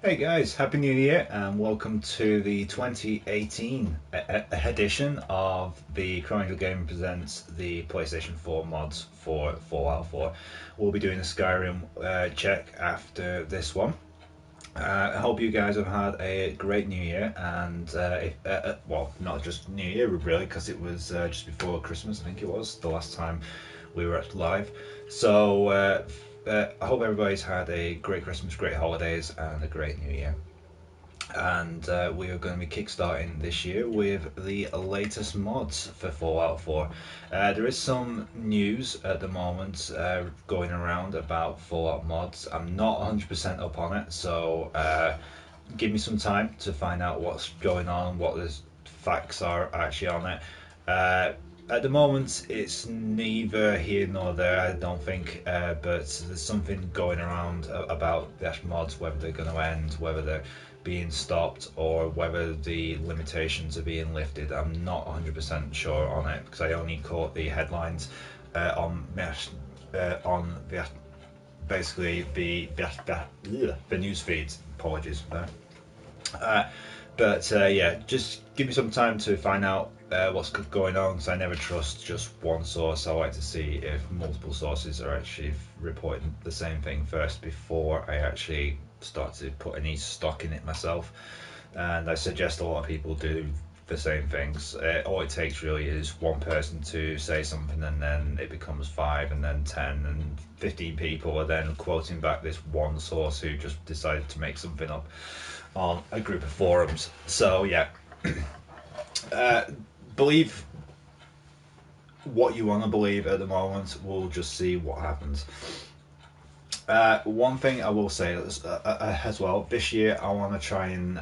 Hey guys, Happy New Year and welcome to the 2018 edition of the Chronicle Gaming Presents the PlayStation 4 mods for Fallout 4. We'll be doing a Skyrim check after this one. I hope you guys have had a great New Year and, well, not just New Year really, because it was just before Christmas, I think it was, the last time we were live. So, I hope everybody's had a great Christmas, great holidays, and a great New Year. And we are going to be kickstarting this year with the latest mods for Fallout 4. There is some news at the moment going around about Fallout mods. I'm not 100% up on it, so give me some time to find out what's going on, what the facts are actually on it. At the moment, it's neither here nor there, I don't think, but there's something going around about the actual mods, whether they're going to end, whether they're being stopped, or whether the limitations are being lifted. I'm not 100% sure on it because I only caught the headlines on the basically the news feeds. Apologies there. But yeah, just give me some time to find out what's going on because I never trust just one source. I like to see if multiple sources are actually reporting the same thing first before I actually start to put any stock in it myself. And I suggest a lot of people do the same things. All it takes really is one person to say something, and then it becomes five, and then 10, and 15 people are then quoting back this one source who just decided to make something up on a group of forums. So yeah, believe what you want to believe at the moment. We'll just see what happens. One thing I will say as well, this year I want to try and,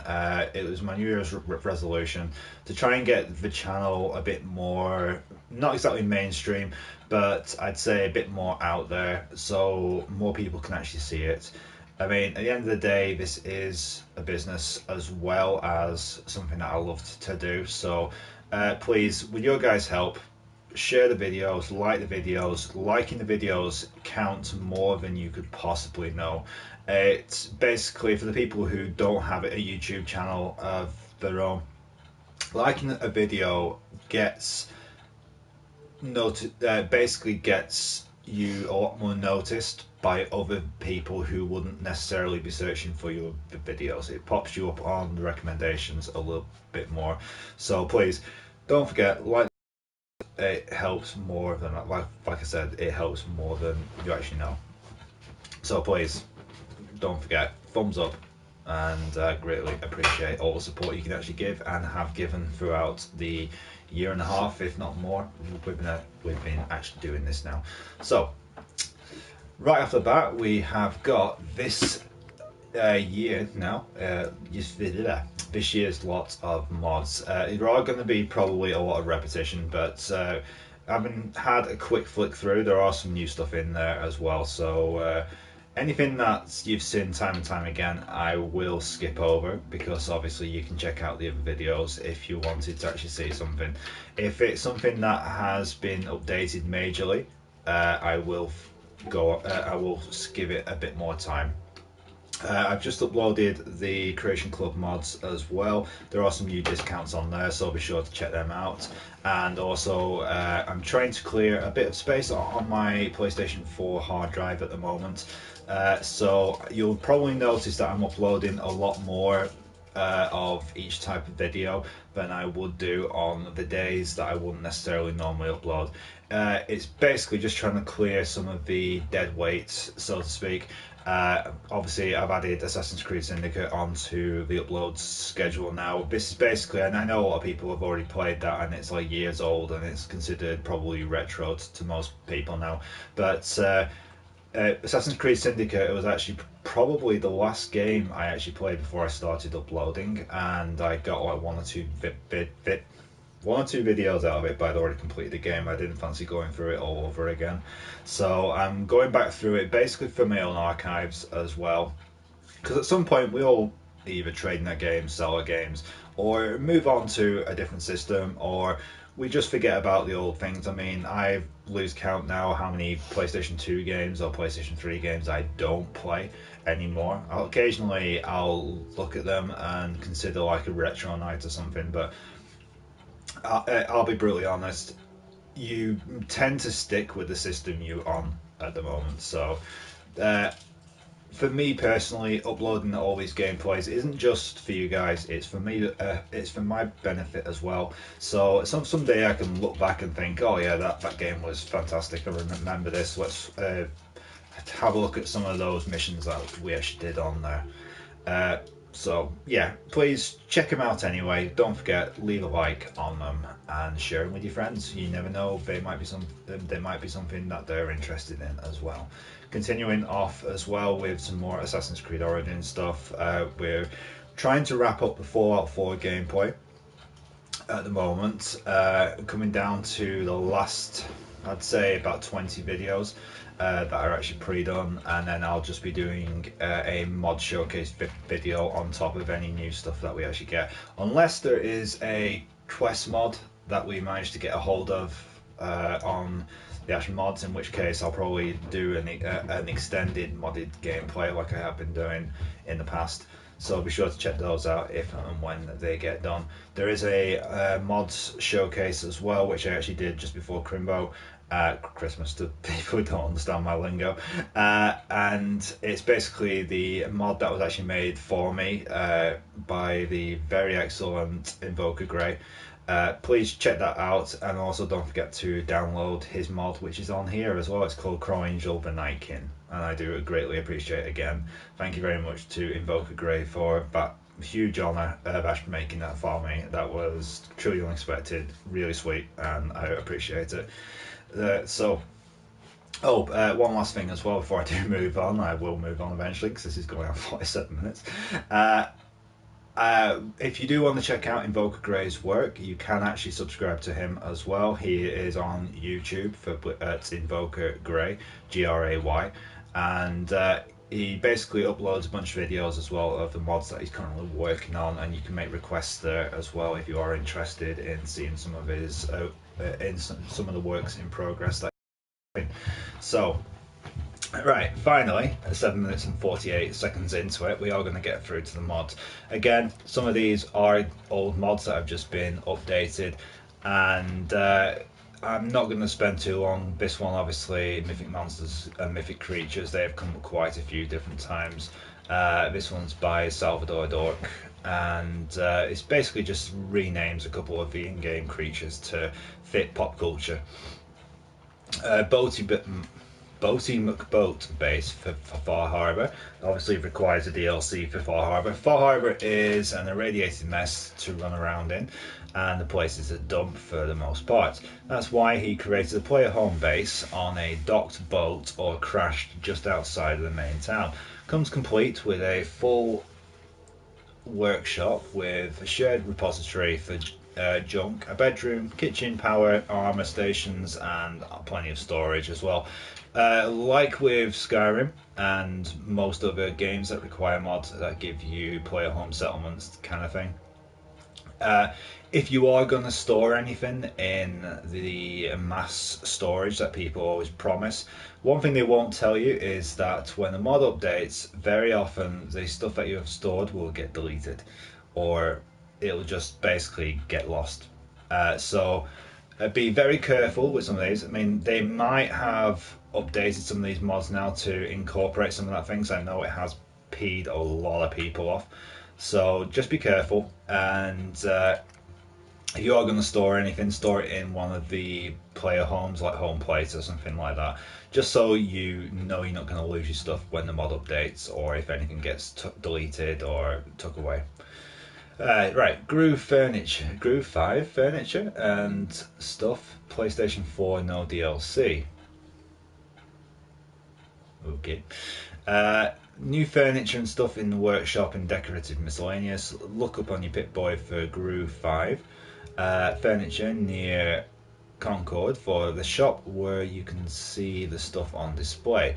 it was my New Year's resolution to try and get the channel a bit more, not exactly mainstream, but I'd say a bit more out there so more people can actually see it. I mean, at the end of the day, this is a business as well as something that I love to do. So please, with your guys' help, share the videos, like the videos. Liking the videos counts more than you could possibly know. It's basically for the people who don't have a YouTube channel of their own. Liking a video gets basically gets you a lot more noticed by other people who wouldn't necessarily be searching for your videos. It pops you up on the recommendations a little bit more. So please don't forget, like, it helps more than, like I said, it helps more than you actually know. So please don't forget, thumbs up, and greatly appreciate all the support you can actually give and have given throughout the year and a half, if not more. We've been actually doing this now. So right off the bat, we have got this year now. This year's lot of mods. There are going to be probably a lot of repetition, but having had a quick flick through, there are some new stuff in there as well. So anything that you've seen time and time again, I will skip over because obviously you can check out the other videos if you wanted to actually see something. If it's something that has been updated majorly, I will I will give it a bit more time. I've just uploaded the Creation Club mods as well. There are some new discounts on there, so be sure to check them out. And also, I'm trying to clear a bit of space on my PlayStation 4 hard drive at the moment. So you'll probably notice that I'm uploading a lot more of each type of video than I would do on the days that I wouldn't necessarily normally upload. It's basically just trying to clear some of the dead weights, so to speak. Obviously, I've added Assassin's Creed Syndicate onto the upload schedule now. This is basically, and I know a lot of people have already played that, and it's like years old, and it's considered probably retro to most people now. But Assassin's Creed Syndicate, it was actually probably the last game I actually played before I started uploading, and I got like one or two videos out of it, but I'd already completed the game. I didn't fancy going through it all over again. So I'm going back through it basically for my own archives as well. Because at some point we all either trade in our games, sell our games, or move on to a different system, or we just forget about the old things. I mean, I lose count now how many PlayStation 2 games or PlayStation 3 games I don't play anymore. Occasionally I'll look at them and consider like a retro night or something, but I'll be brutally honest, you tend to stick with the system you're on at the moment. So uh, for me personally, uploading all these gameplays isn't just for you guys. It's for me. It's for my benefit as well. So someday I can look back and think, oh yeah, that game was fantastic. I remember this. Let's have a look at some of those missions that we actually did on there. Uh, so yeah, please check them out anyway. Don't forget, leave a like on them and share them with your friends. You never know, they might be something that they're interested in as well. Continuing off as well with some more Assassin's Creed Origins stuff. We're trying to wrap up the Fallout 4 gameplay at the moment, coming down to the last, I'd say about 20 videos that are actually pre-done, and then I'll just be doing a mod showcase video on top of any new stuff that we actually get, unless there is a quest mod that we manage to get a hold of on the actual mods, in which case I'll probably do an extended modded gameplay like I have been doing in the past. So be sure to check those out if and when they get done. There is a mods showcase as well, which I actually did just before Christmas, to people who don't understand my lingo, and it's basically the mod that was actually made for me by the very excellent Invoker Grey. Please check that out, and also don't forget to download his mod, which is on here as well. It's called Crow Angel the Nightkin, and I do greatly appreciate it. Again, thank you very much to Invoker Grey for that huge honour of actually making that for me. That was truly unexpected, really sweet, and I appreciate it. One last thing as well before I do move on. I will move on eventually because this is going on 47 minutes. If you do want to check out Invoker Grey's work, you can actually subscribe to him as well. He is on YouTube at Invoker Grey, Gray, and he basically uploads a bunch of videos as well of the mods that he's currently working on, and you can make requests there as well if you are interested in seeing some of his some of the works in progress that he's doing. So right, finally, 7 minutes and 48 seconds into it, we are going to get through to the mods. Again, some of these are old mods that have just been updated, and I'm not going to spend too long. This one, obviously, Mythic Monsters and Mythic Creatures, they have come up quite a few different times. This one's by Salvador Dork, and it's basically just renames a couple of the in-game creatures to fit pop culture. Boaty McBoat base for Far Harbour obviously requires a DLC for Far Harbour. Far Harbour is an irradiated mess to run around in, and the place is a dump for the most part. That's why he created a player home base on a docked boat or crashed just outside of the main town. Comes complete with a full workshop with a shared repository for junk, a bedroom, kitchen, power, armor stations, and plenty of storage as well. Like with Skyrim and most other games that require mods that give you player home settlements kind of thing, if you are going to store anything in the mass storage that people always promise, one thing they won't tell you is that when the mod updates, very often the stuff that you have stored will get deleted, or it'll just basically get lost. So be very careful with some of these. I mean, they might have updated some of these mods now to incorporate some of that things. I know it has peed a lot of people off, so just be careful. And if you are going to store anything, store it in one of the player homes like home plate or something like that, just so you know you're not going to lose your stuff when the mod updates, or if anything gets deleted or took away. Right, Groove 5 furniture and stuff. PlayStation 4 no DLC. Okay. New furniture and stuff in the workshop and decorative miscellaneous. Look up on your Pip-Boy for Groove 5. Furniture near Concord for the shop where you can see the stuff on display.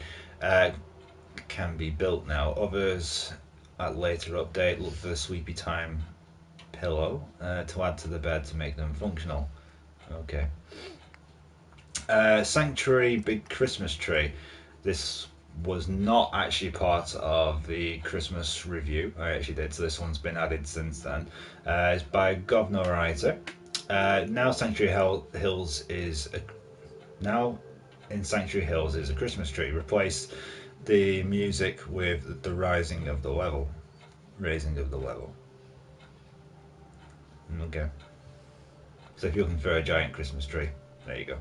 Can be built now. Others at later update. Look for the Sleepy Time pillow to add to the bed to make them functional. Okay. Sanctuary Big Christmas Tree. This was not actually part of the Christmas review I actually did, so this one's been added since then. It's by Governor Writer. Now Hills is a, now in Sanctuary Hills is a Christmas tree. Replace the music with the raising of the level. Okay. So if you're looking for a giant Christmas tree, there you go.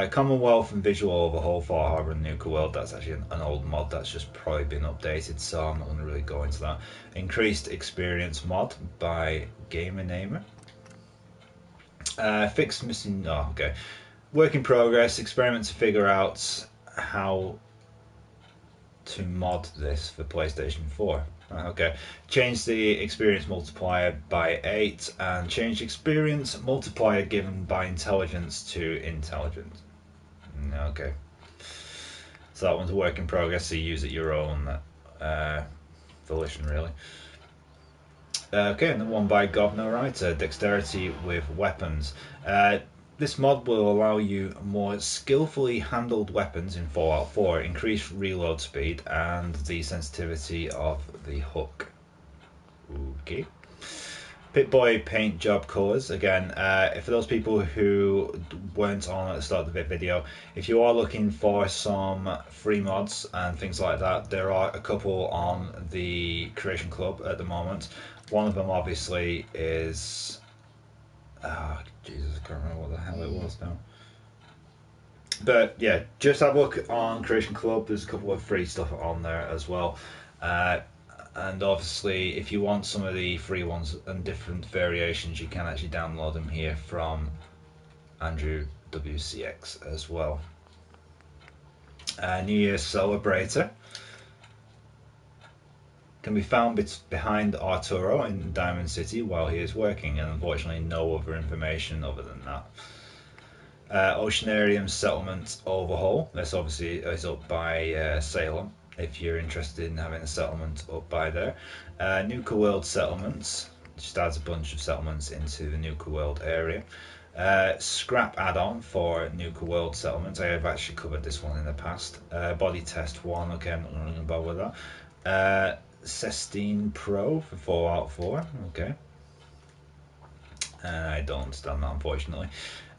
Commonwealth and visual overhaul for Harbour and Nuka World. That's actually an old mod that's just probably been updated, so I'm not going to really go into that. Increased experience mod by Gamer Namer. Fixed missing. Oh, okay. Work in progress. Experiment to figure out how to mod this for PlayStation 4. Okay. Change the experience multiplier by 8 and change experience multiplier given by intelligence to intelligent. Okay. So that one's a work in progress, so you use it your own volition, really. Okay, and the one by Governor Writer, dexterity with weapons. This mod will allow you more skillfully handled weapons in Fallout 4, increase reload speed, and the sensitivity of the hook. Okay. Pip-Boy paint job colours. Again, for those people who weren't on at the start of the video, if you are looking for some free mods and things like that, there are a couple on the Creation Club at the moment. One of them obviously is... Jesus, I can't remember what the hell it was now. But yeah, just have a look on Creation Club. There's a couple of free stuff on there as well. And obviously, if you want some of the free ones and different variations, you can actually download them here from Andrew WCX as well. New Year's Celebrator can be found behind Arturo in Diamond City while he is working, and unfortunately no other information other than that. Oceanarium Settlement Overhaul. This obviously is up by Salem, if you're interested in having a settlement up by there. Nuka World Settlements, just adds a bunch of settlements into the Nuka World area. Scrap add-on for Nuka World Settlements. I have actually covered this one in the past. Body Test 1, okay, I'm not going to bother with that. Cestine Pro for Fallout 4, okay. I don't understand that, unfortunately.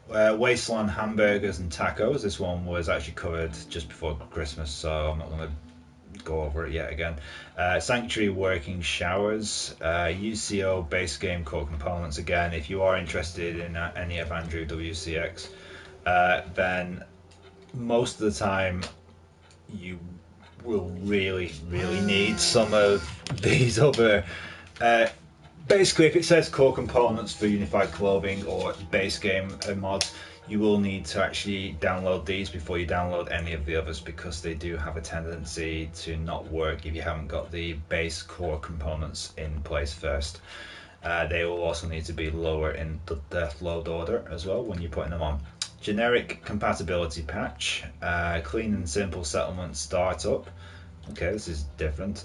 Wasteland Hamburgers and Tacos. This one was actually covered just before Christmas, so I'm not going to go over it yet again. Sanctuary Working Showers. UCO base game core components. Again, if you are interested in any of Andrew WCX, then most of the time you will really need some of these other basically, if it says core components for Unified Clothing or base game mods, you will need to actually download these before you download any of the others, because they do have a tendency to not work if you haven't got the base core components in place first. They will also need to be lower in the death load order as well when you're putting them on. Generic compatibility patch, clean and simple settlement startup. Okay, this is different.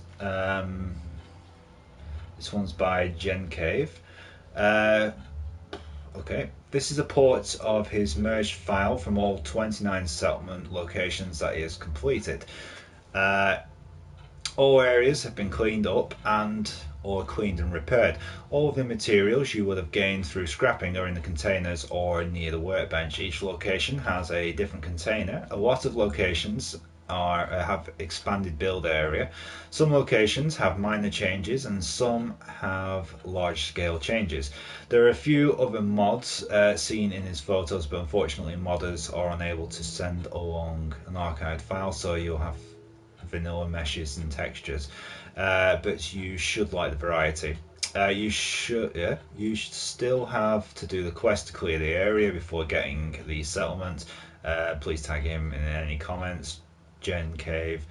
This one's by Gen Cave. Okay, this is a port of his merged file from all 29 settlement locations that he has completed. All areas have been cleaned up or cleaned and repaired. All of the materials you would have gained through scrapping are in the containers or near the workbench. Each location has a different container. A lot of locations have expanded build area. Some locations have minor changes and some have large scale changes. There are a few other mods seen in his photos, but unfortunately modders are unable to send along an archived file, so you'll have vanilla meshes and textures, but you should like the variety. You should still have to do the quest to clear the area before getting the settlement. Please tag him in any comments, Gen Cave,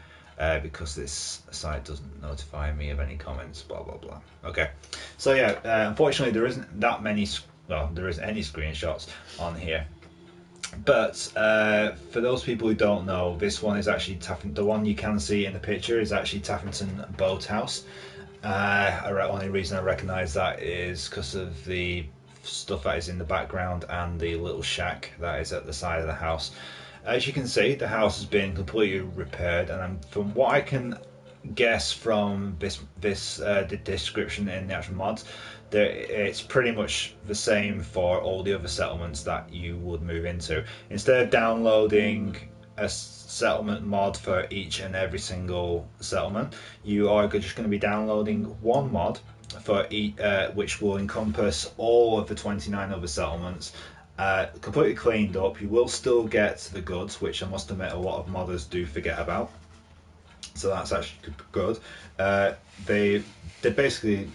because this site doesn't notify me of any comments, blah blah blah. Okay, so yeah, unfortunately there isn't that many, well, there isn't any screenshots on here, but for those people who don't know, this one is actually the one you can see in the picture is actually Taffington Boathouse. Only reason I recognise that is because of the stuff that is in the background and the little shack that is at the side of the house. As you can see, the house has been completely repaired, and from what I can guess from the description in the actual mods, it's pretty much the same for all the other settlements that you would move into. Instead of downloading a settlement mod for each and every single settlement, you are just going to be downloading one mod for each, which will encompass all of the 29 other settlements, completely cleaned up. You will still get the goods, which I must admit a lot of modders do forget about. So that's actually good. They're basically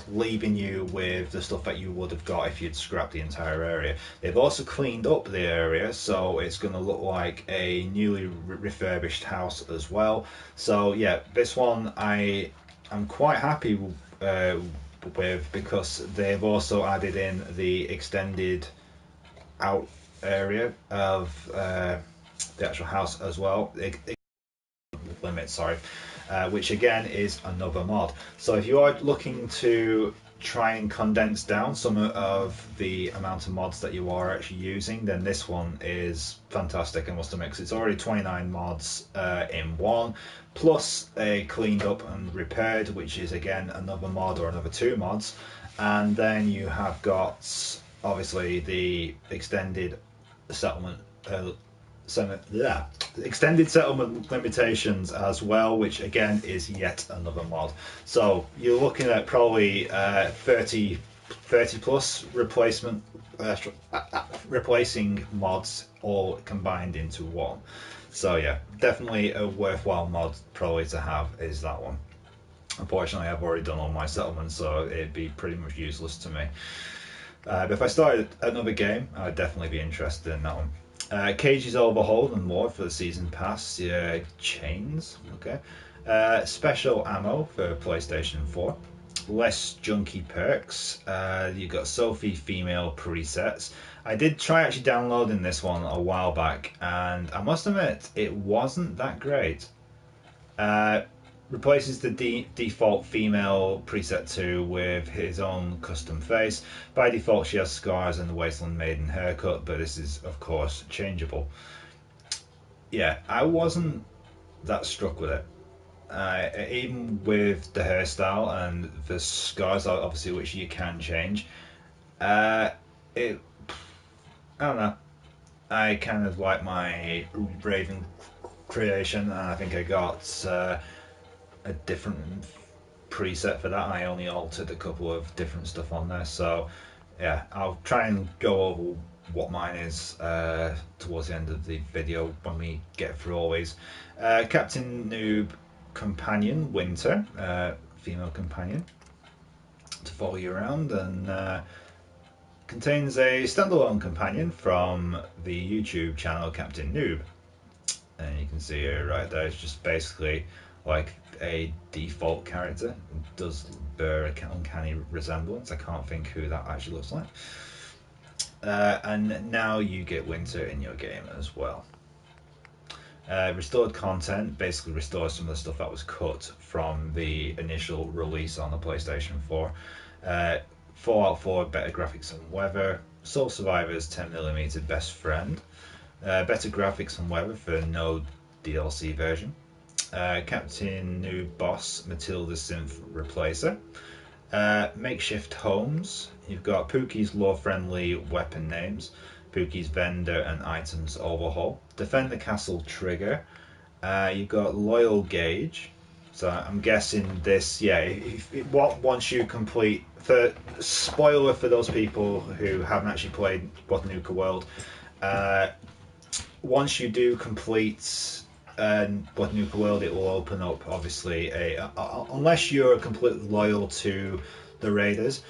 leaving you with the stuff that you would have got if you'd scrapped the entire area. They've also cleaned up the area, so it's going to look like a newly refurbished house as well. So yeah, this one I'm quite happy with, because they've also added in the extended out area of the actual house as well. Limit, sorry, which again is another mod. So if you are looking to try and condense down some of the amount of mods that you are actually using, then this one is fantastic, I must admit, because it's already 29 mods in one, plus a cleaned up and repaired, which is again another mod or another 2 mods, and then you have got obviously the extended settlement extended settlement limitations as well, which again is yet another mod. So you're looking at probably 30 plus replacing mods all combined into one. So yeah, definitely a worthwhile mod probably to have is that one. Unfortunately, I've already done all my settlements, so it'd be pretty much useless to me. But if I started another game, I'd definitely be interested in that one. Cages overhauled and more for the season pass. Chains, okay. Special ammo for PlayStation 4. Less junky perks. You've got Sophie female presets. I did try actually downloading this one a while back, and I must admit it wasn't that great. Replaces the default female preset 2 with his own custom face. By default she has scars and the Wasteland Maiden haircut, but this is of course changeable. Yeah, I wasn't that struck with it. Even with the hairstyle and the scars, obviously, which you can change, I don't know. I kind of like my Raven creation, and I think I got a different preset for that. I only altered a couple of different stuff on there, so yeah, I'll try and go over what mine is towards the end of the video when we get through all these. Captain Noob companion Winter, female companion to follow you around, and contains a standalone companion from the YouTube channel Captain Noob, and you can see her right there. It's just basically like a default character. It does bear an uncanny resemblance. I can't think who that actually looks like. And now you get Winter in your game as well. Restored content basically restores some of the stuff that was cut from the initial release on the PlayStation 4. Fallout 4 better graphics and weather. Soul Survivors 10mm best friend. Better graphics and weather for no DLC version. Captain Noob Boss Matilda Synth Replacer. Makeshift homes. You've got Pookie's law-friendly weapon names. Pookie's vendor and items overhaul. Defend the castle trigger. You've got Loyal Gauge. So I'm guessing this, yeah, once you complete, for spoiler for those people who haven't actually played Botanuka World, once you do complete Botanuka World, it will open up obviously unless you're completely loyal to the raiders,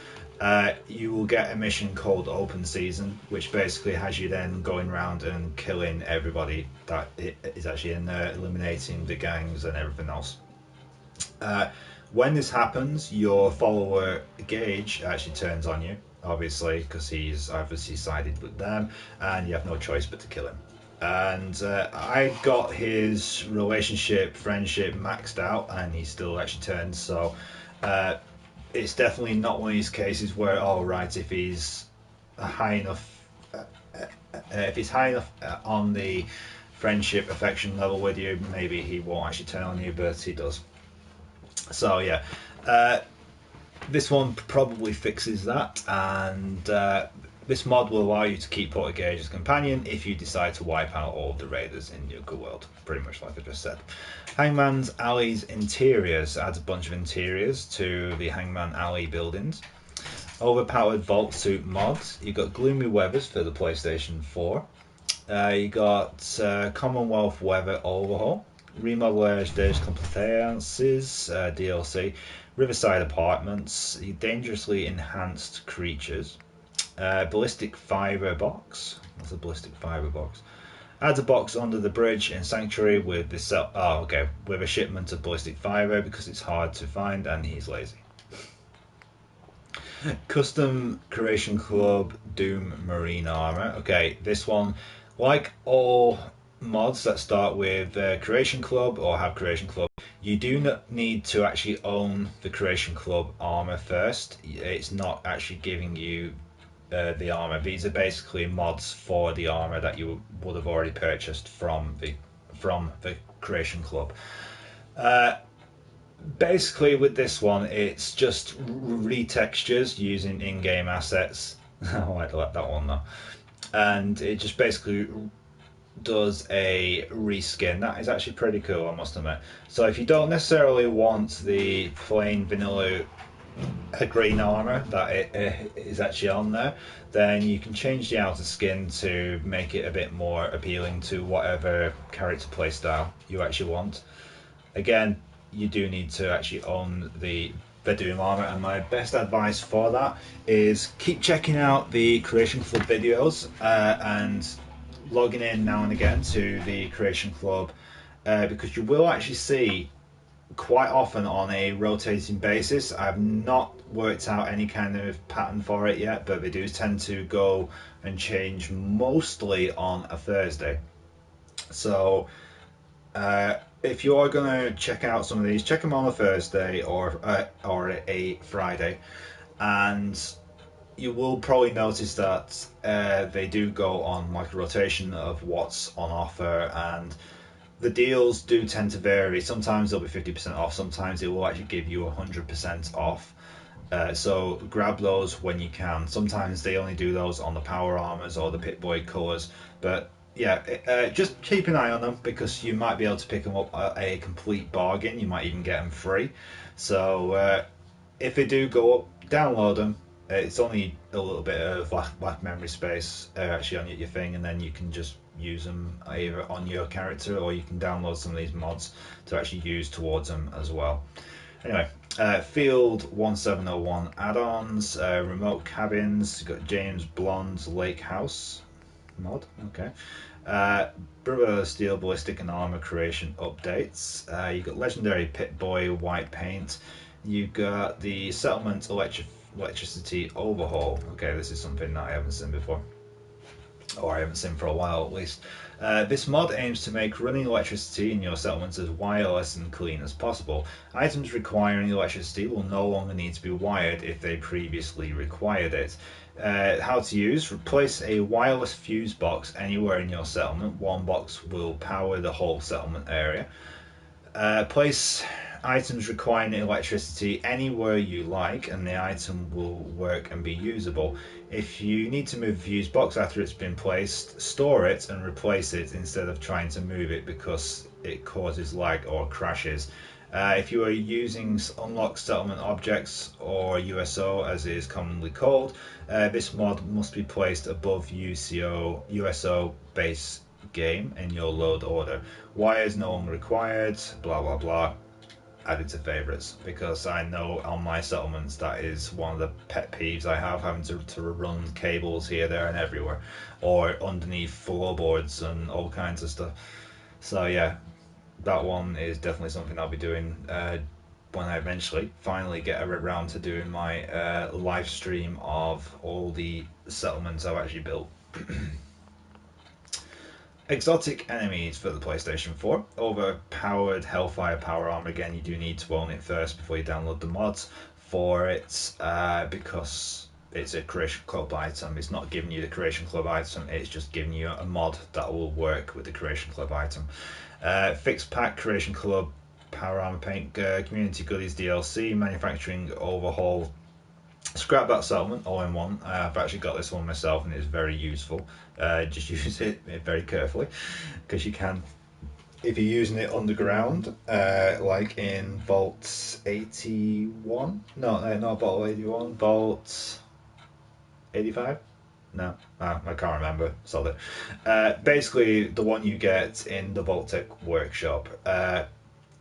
you will get a mission called Open Season, which basically has you then going around and killing everybody that is actually in there, eliminating the gangs and everything else. When this happens, your follower Gage actually turns on you, obviously, because he's obviously sided with them, and you have no choice but to kill him. And I got his relationship, friendship maxed out, and he still actually turns. So it's definitely not one of these cases where, oh right, high enough, if he's high enough on the friendship affection level with you, maybe he won't actually turn on you, but he does. So yeah, uh, this one probably fixes that, and this mod will allow you to keep Portagage as companion if you decide to wipe out all the raiders in your good world, pretty much like I just said. Hangman's Alley's interiors adds a bunch of interiors to the Hangman Alley buildings. Overpowered Vault Suit mods. You got Gloomy Weathers for the PlayStation 4. You got Commonwealth Weather Overhaul. Remodelage des Compétences DLC. Riverside Apartments. Dangerously Enhanced Creatures. Ballistic Fiber Box. What's a Ballistic Fiber Box? Adds a box under the bridge in Sanctuary with with a shipment of ballistic fiber because it's hard to find and he's lazy. Custom Creation Club Doom Marine Armor. Okay, this one, like all mods that start with Creation Club or have Creation Club, you do not need to actually own the Creation Club armor first. It's not actually giving you the armor. These are basically mods for the armor that you would have already purchased from the Creation Club. Basically, with this one, it's just retextures using in-game assets. I like that one though, and it just basically does a reskin. That is actually pretty cool, I must admit. So if you don't necessarily want the plain vanilla green armor that it is actually on there, then you can change the outer skin to make it a bit more appealing to whatever character playstyle you actually want. Again, you do need to actually own the Doom armor, and my best advice for that is keep checking out the Creation Club videos and logging in now and again to the Creation Club because you will actually see quite often on a rotating basis. I've not worked out any kind of pattern for it yet, but they do tend to go and change mostly on a Thursday. So if you are going to check out some of these, check them on a Thursday or a Friday, and you will probably notice that they do go on like a rotation of what's on offer, and the deals do tend to vary. Sometimes they'll be 50% off, sometimes it will actually give you 100% off. So grab those when you can. Sometimes they only do those on the power armors or the Pip-Boy colours, but yeah, just keep an eye on them because you might be able to pick them up at a complete bargain. You might even get them free. So if they do go up, download them. It's only a little bit of black memory space actually on your thing, and then you can just use them either on your character or you can download some of these mods to actually use towards them as well. Anyway, Field 1701 add-ons, remote cabins. You've got James Blonde's Lake House mod. Okay. Brother Steel Ballistic and Armor Creation updates. You've got Legendary Pip-Boy White Paint. You've got the Settlement Electricity Overhaul. Okay, this is something that I haven't seen before, or I haven't seen for a while at least. This mod aims to make running electricity in your settlements as wireless and clean as possible. Items requiring electricity will no longer need to be wired if they previously required it. How to use: replace a wireless fuse box anywhere in your settlement. One box will power the whole settlement area. Place items requiring electricity anywhere you like, and the item will work and be usable. If you need to move a fuse box after it's been placed, store it and replace it instead of trying to move it because it causes lag or crashes. If you are using unlocked settlement objects, or USO as it is commonly called, this mod must be placed above USO base game in your load order. Wires no longer required, blah blah blah. Added to favorites, because I know on my settlements that is one of the pet peeves I have, having to run cables here, there and everywhere, or underneath floorboards and all kinds of stuff. So yeah, that one is definitely something I'll be doing when I eventually finally get around to doing my live stream of all the settlements I've actually built. Exotic enemies for the PlayStation 4. Overpowered Hellfire Power Armor. Again, you do need to own it first before you download the mods. for it because it's a Creation Club item. It's not giving you the Creation Club item, it's just giving you a mod that will work with the Creation Club item. Fixed pack Creation Club Power Armor Paint, Community Goodies DLC, Manufacturing Overhaul, Scrap That Settlement, all in one. I've actually got this one myself and it's very useful. Just use it very carefully because you can, if you're using it underground, like in Vault 81, not Vault 81, Vault 85? No, I can't remember. Solid. Basically, the one you get in the Vault-Tec workshop.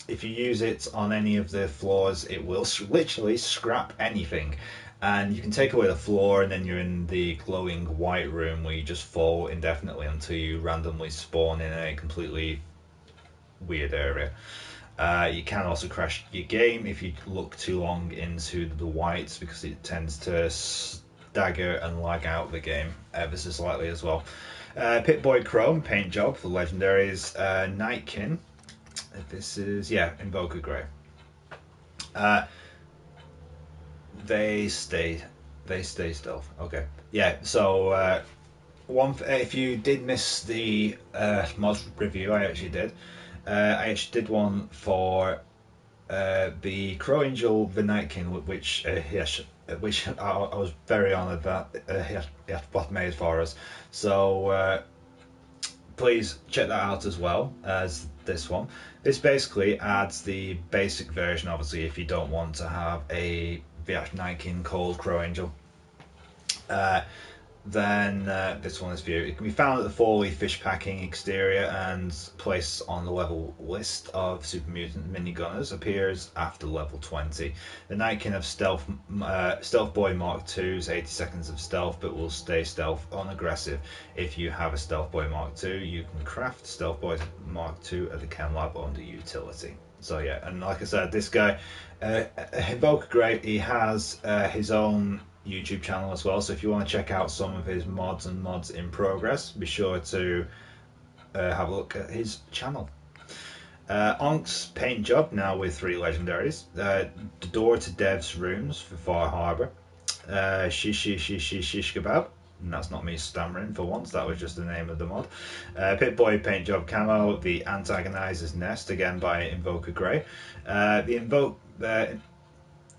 If you use it on any of the floors, it will literally scrap anything. And you can take away the floor, and then you're in the glowing white room where you just fall indefinitely until you randomly spawn in a completely weird area. You can also crash your game if you look too long into the whites because it tends to stagger and lag out the game ever so slightly as well. Pip-Boy Chrome paint job for legendaries. Nightkin. This is Invoker Grey. They stay stealth. Okay. Yeah. So if you did miss the mod review, I actually did. I actually did one for the Crow Angel, the Nightkin, which I was very honoured that he had made for us. So please check that out as well as this one. This basically adds the basic version, obviously, if you don't want to have a VH Nightkin called Crow Angel. Then this one is for you. It can be found at the 4-leaf fish packing exterior and placed on the level list of Super Mutant Minigunners. Appears after level 20. The Nightkin of Stealth Boy Mark II's 80 seconds of stealth, but will stay stealth unaggressive. If you have a Stealth Boy Mark II, you can craft Stealth Boy Mark II at the Chem Lab under utility. So yeah, and like I said, this guy, Invoker Grey, he has his own YouTube channel as well, so if you want to check out some of his mods and mods in progress, be sure to have a look at his channel. Onk's paint job, now with 3 legendaries. The door to Dev's rooms for Far Harbour. Shish Kebab, and that's not me stammering for once, that was just the name of the mod. Pip-Boy paint job camo, the Antagonizer's Nest, again by Invoker Grey.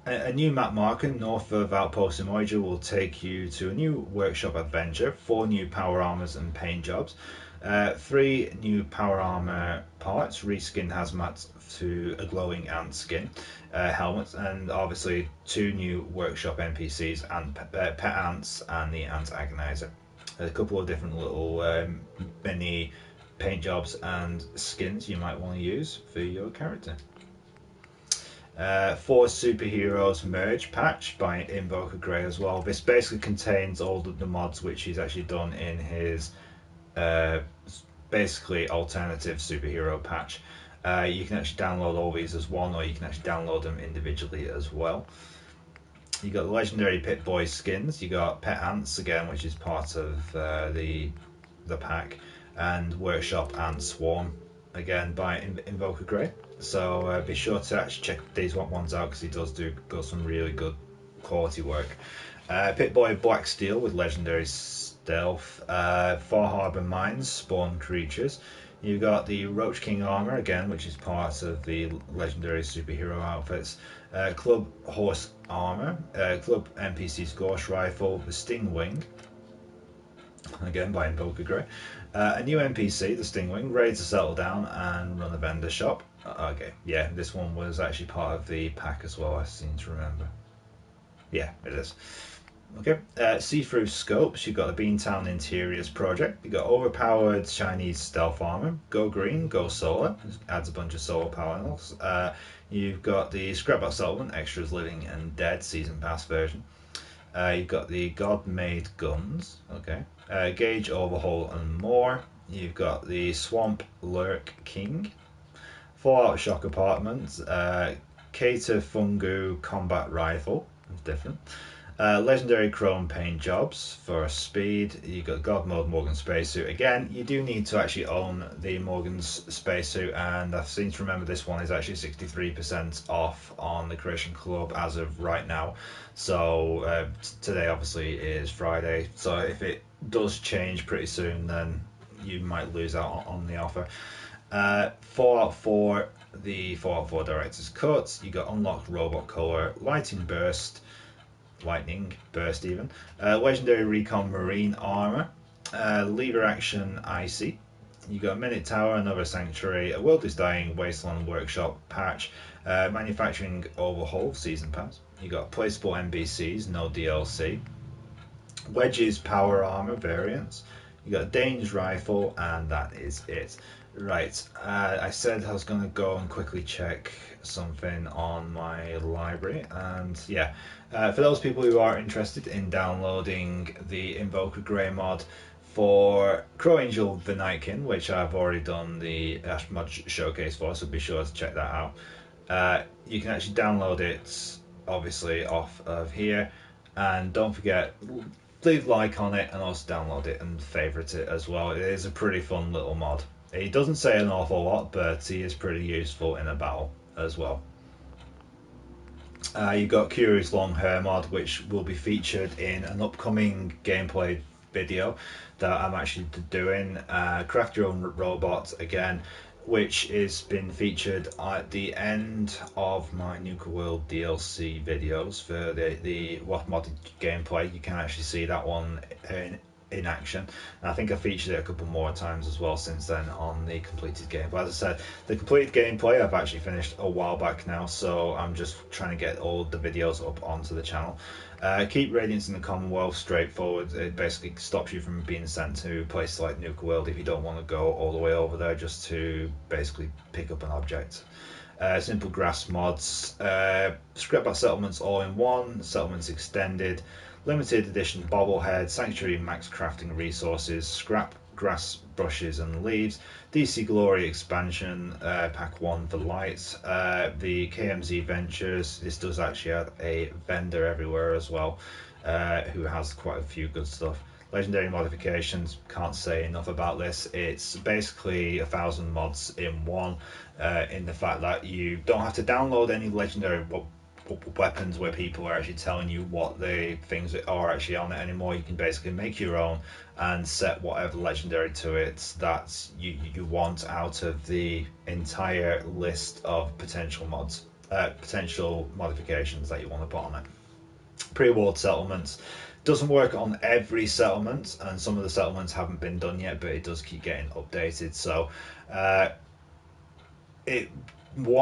A new map marker north of Outpost Emoja will take you to a new workshop adventure, 4 new power armors and paint jobs, 3 new power armor parts, reskin hazmat to a glowing ant skin, helmets, and obviously 2 new workshop NPCs and pet ants and the ant agonizer. A couple of different little mini paint jobs and skins you might want to use for your character. 4 Superheroes Merge patch by Invoker Grey as well. This basically contains all the mods which he's actually done in his basically alternative superhero patch. You can actually download all these as one, or you can actually download them individually as well. You got legendary Pip-Boy skins. You got Pet Ants again, which is part of the pack, and Workshop Ant Swarm again by Invoker Grey. So be sure to actually check these ones out because he does do some really good quality work. Pip-Boy Black Steel with legendary stealth. Far Harbour Mines spawn creatures. You've got the Roach King armor again, which is part of the legendary superhero outfits. Club Horse armor. Club NPC's Ghost Rifle. The Stingwing, again by Invoker Grey. A new NPC, the Stingwing, ready to settle down and run a vendor shop. Okay, yeah, this one was actually part of the pack as well, I seem to remember. Yeah, it is. Okay, see-through scopes. You've got the Beantown Interiors project. You've got overpowered Chinese stealth armor. Go green, go solar. Adds a bunch of solar panels. You've got the Scrapbox Settlement, Extras Living and Dead Season Pass version. You've got the God-Made Guns. Okay. Gauge Overhaul and more. You've got the Swamp Lurk King. Fallout Shock Apartment. Cater Fungu Combat Rifle. It's different. Legendary chrome paint jobs for speed. You got God mode Morgan spacesuit. Again, you do need to actually own the Morgan's spacesuit, and I seem to remember this one is actually 63% off on the Creation Club as of right now. So today obviously is Friday, so if it does change pretty soon, then you might lose out on the offer. Fallout 4, the Fallout 4 Director's Cut. You got unlocked robot color, lightning burst even, legendary recon marine armor, lever action icy. You got a minute tower, another sanctuary, a world is dying wasteland workshop patch, manufacturing overhaul season pass. You got placeable NBCs, no DLC. Wedge's power armor variants. You got a Dane's rifle, and that is it. Right, I said I was going to go and quickly check something on my library, and yeah, for those people who are interested in downloading the Invoker Grey mod for Crow Angel the Nightkin, which I've already done the Ash mod showcase for, so be sure to check that out. You can actually download it, obviously, off of here, and don't forget, leave a like on it and also download it and favourite it as well. It is a pretty fun little mod. He doesn't say an awful lot, but he is pretty useful in a battle as well. You've got Curious Long Hair mod, which will be featured in an upcoming gameplay video that I'm actually doing. Craft Your Own Robot again, which has been featured at the end of my Nuka World DLC videos for the WAF modded gameplay. You can actually see that one in action, and I think I featured it a couple more times as well since then on the completed game. But as I said, the completed gameplay I've actually finished a while back now, so I'm just trying to get all the videos up onto the channel. Keep Radiance in the Commonwealth straightforward. It basically stops you from being sent to places like Nuka World if you don't want to go all the way over there just to basically pick up an object. Simple grass mods, Scrapback settlements all in one, settlements extended, limited edition bobblehead, sanctuary max crafting resources, scrap grass brushes and leaves, DC Glory expansion, pack 1 for lights, the KMZ Ventures. This does actually have a vendor everywhere as well, who has quite a few good stuff. Legendary modifications, can't say enough about this. It's basically 1,000 mods in one, in the fact that you don't have to download any legendary weapons where people are actually telling you what the things that are actually on it anymore. You can basically make your own and set whatever legendary to it that you want out of the entire list of potential mods, potential modifications that you want to put on it. Pre-award settlements doesn't work on every settlement, and some of the settlements haven't been done yet, but it does keep getting updated. So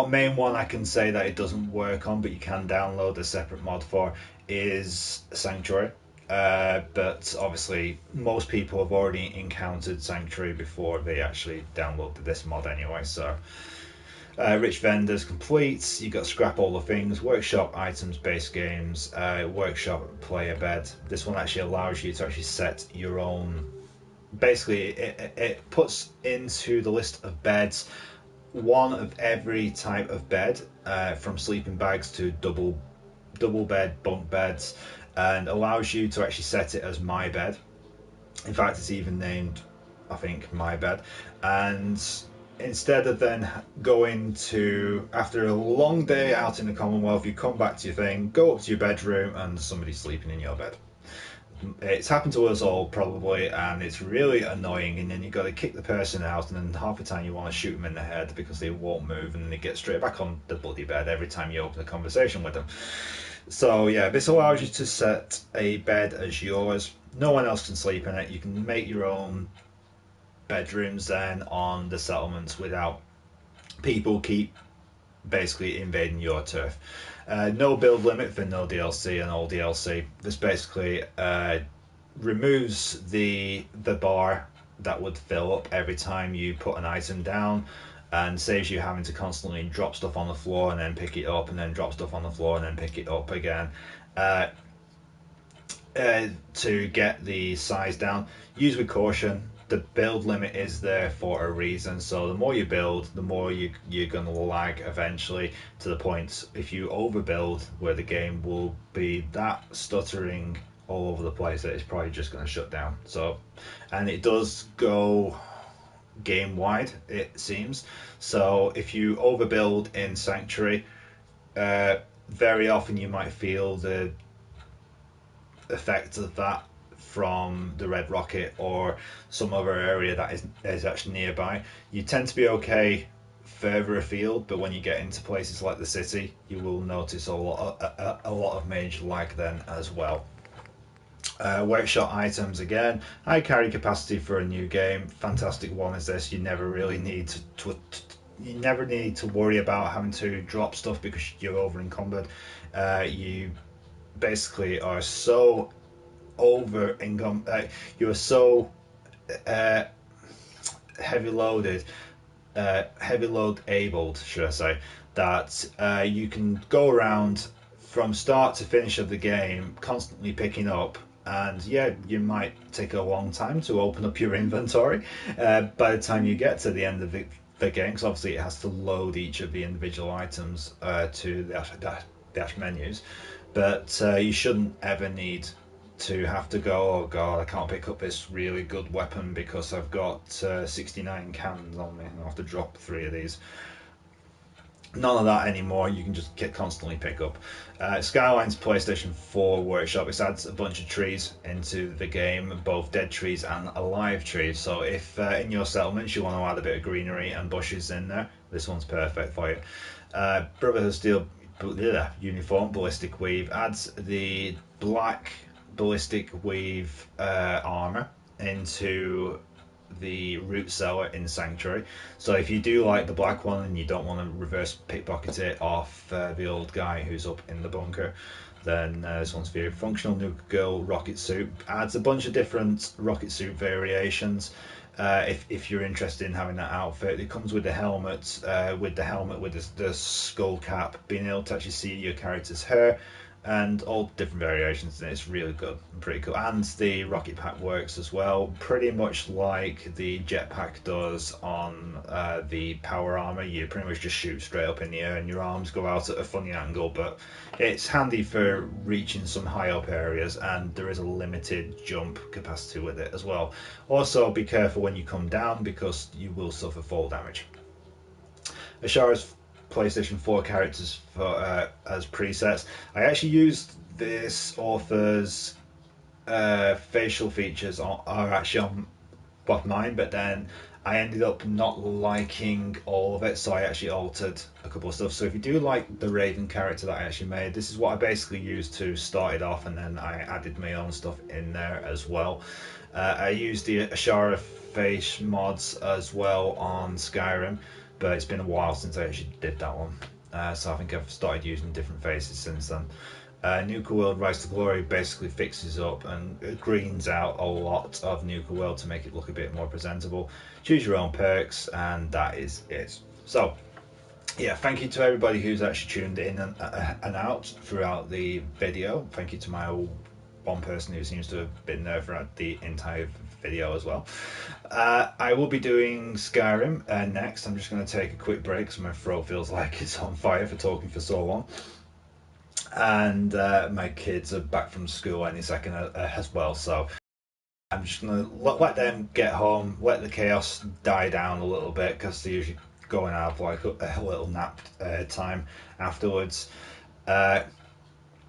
main one I can say that it doesn't work on, but you can download a separate mod for, is Sanctuary. But obviously most people have already encountered Sanctuary before they actually downloaded this mod anyway. So rich vendors complete. You got scrap all the things, workshop items, base games, workshop player bed. This one actually allows you to actually set your own. Basically it puts into the list of beds one of every type of bed, from sleeping bags to double bed, bunk beds, and allows you to actually set it as my bed. In fact, it's even named, I think, my bed. And instead of then going to, after a long day out in the Commonwealth, you come back to your thing, go up to your bedroom, and somebody's sleeping in your bed. It's happened to us all probably, and it's really annoying, and then you've got to kick the person out, and then half the time you want to shoot them in the head because they won't move, and they get straight back on the bloody bed every time you open a conversation with them. So yeah, this allows you to set a bed as yours. No one else can sleep in it. You can make your own bedrooms then on the settlements without people keep basically invading your turf. No build limit for no DLC and all DLC. This basically removes the bar that would fill up every time you put an item down, and saves you having to constantly drop stuff on the floor and then pick it up, and then drop stuff on the floor and then pick it up again, to get the size down. Use with caution. the build limit is there for a reason. So the more you build, the more you're going to lag eventually, to the point if you overbuild where the game will be that stuttering all over the place that it's probably just going to shut down. So, and it does go game wide, it seems. So if you overbuild in Sanctuary, very often you might feel the effect of that from the Red Rocket or some other area that is actually nearby. You tend to be okay further afield, but when you get into places like the city, you will notice a lot of major lag then as well. Workshop items again, high carry capacity for a new game. Fantastic one is this. You never really need you never need to worry about having to drop stuff because you're over encumbered. You basically are so over income. You are so heavy loaded, heavy load abled, should I say, that you can go around from start to finish of the game constantly picking up. And yeah, you might take a long time to open up your inventory by the time you get to the end of the game, because obviously it has to load each of the individual items to the dash menus. But you shouldn't ever need to have to go, oh god, I can't pick up this really good weapon because I've got 69 cannons on me and I'll have to drop 3 of these. None of that anymore. You can just constantly pick up. Skyline's PlayStation 4 workshop. It adds a bunch of trees into the game, both dead trees and alive trees. So if in your settlements you want to add a bit of greenery and bushes in there, this one's perfect for you. Brotherhood Steel uniform ballistic weave adds the black ballistic weave armor into the root cellar in Sanctuary. So if you do like the black one and you don't want to reverse pickpocket it off the old guy who's up in the bunker, then this one's for you. Functional Nuke Girl rocket suit adds a bunch of different rocket suit variations. If you're interested in having that outfit, it comes with the helmet, with the skull cap, being able to actually see your character's hair, and all different variations, and it's really good and pretty cool. And the rocket pack works as well, pretty much like the jetpack does on the power armor. You pretty much just shoot straight up in the air and your arms go out at a funny angle, but it's handy for reaching some high up areas, and there is a limited jump capacity with it as well. Also be careful when you come down because you will suffer fall damage. Ashara's PlayStation 4 characters for as presets. I actually used this author's facial features are actually on both mine, but then I ended up not liking all of it, so I actually altered a couple of stuff. So if you do like the Raven character that I actually made, this is what I basically used to start it off, and then I added my own stuff in there as well. I used the Ashara face mods as well on Skyrim, but it's been a while since I actually did that one. So I think I've started using different faces since then. Nuka World Rise to Glory basically fixes up and greens out a lot of Nuka World to make it look a bit more presentable. Choose your own perks, and that is it. So yeah, thank you to everybody who's actually tuned in and out throughout the video. Thank you to my one person who seems to have been there throughout the entire video as well. I will be doing Skyrim next. I'm just going to take a quick break because my throat feels like it's on fire for talking for so long. And my kids are back from school any second as well, so I'm just going to let them get home, let the chaos die down a little bit, because they usually go and have like a little nap time afterwards.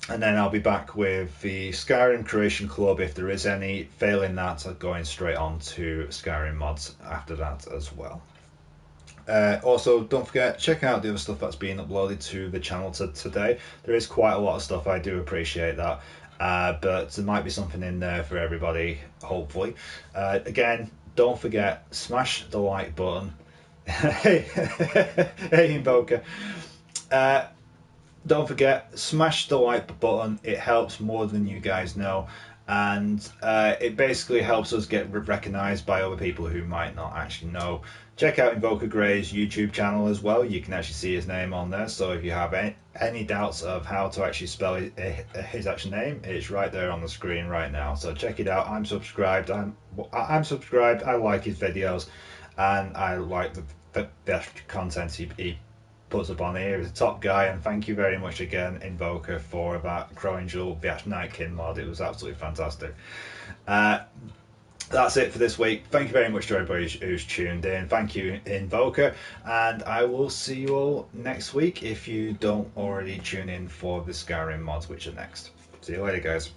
And then I'll be back with the Skyrim Creation Club if there is any. Failing that, I'm going straight on to Skyrim mods after that as well. Also, don't forget, check out the other stuff that's being uploaded to the channel today. There is quite a lot of stuff, I do appreciate that. But there might be something in there for everybody, hopefully. Again, don't forget, smash the like button. Hey, Invoker. Don't forget, smash the like button. It helps more than you guys know. and it basically helps us get recognized by other people who might not actually know. Check out Invoker Gray's YouTube channel as well. You can actually see his name on there. So if you have any doubts of how to actually spell his actual name, it's right there on the screen right now. So check it out. I'm subscribed. I'm subscribed. I like his videos, and I like the content he puts up on here. He's a top guy, and thank you very much again, Invoker, for that Crowing Jewel the Nightkin mod. It was absolutely fantastic. That's it for this week. Thank you very much to everybody who's tuned in. Thank you, Invoker, and I will see you all next week if you don't already tune in for the Skyrim mods, which are next. See you later, guys.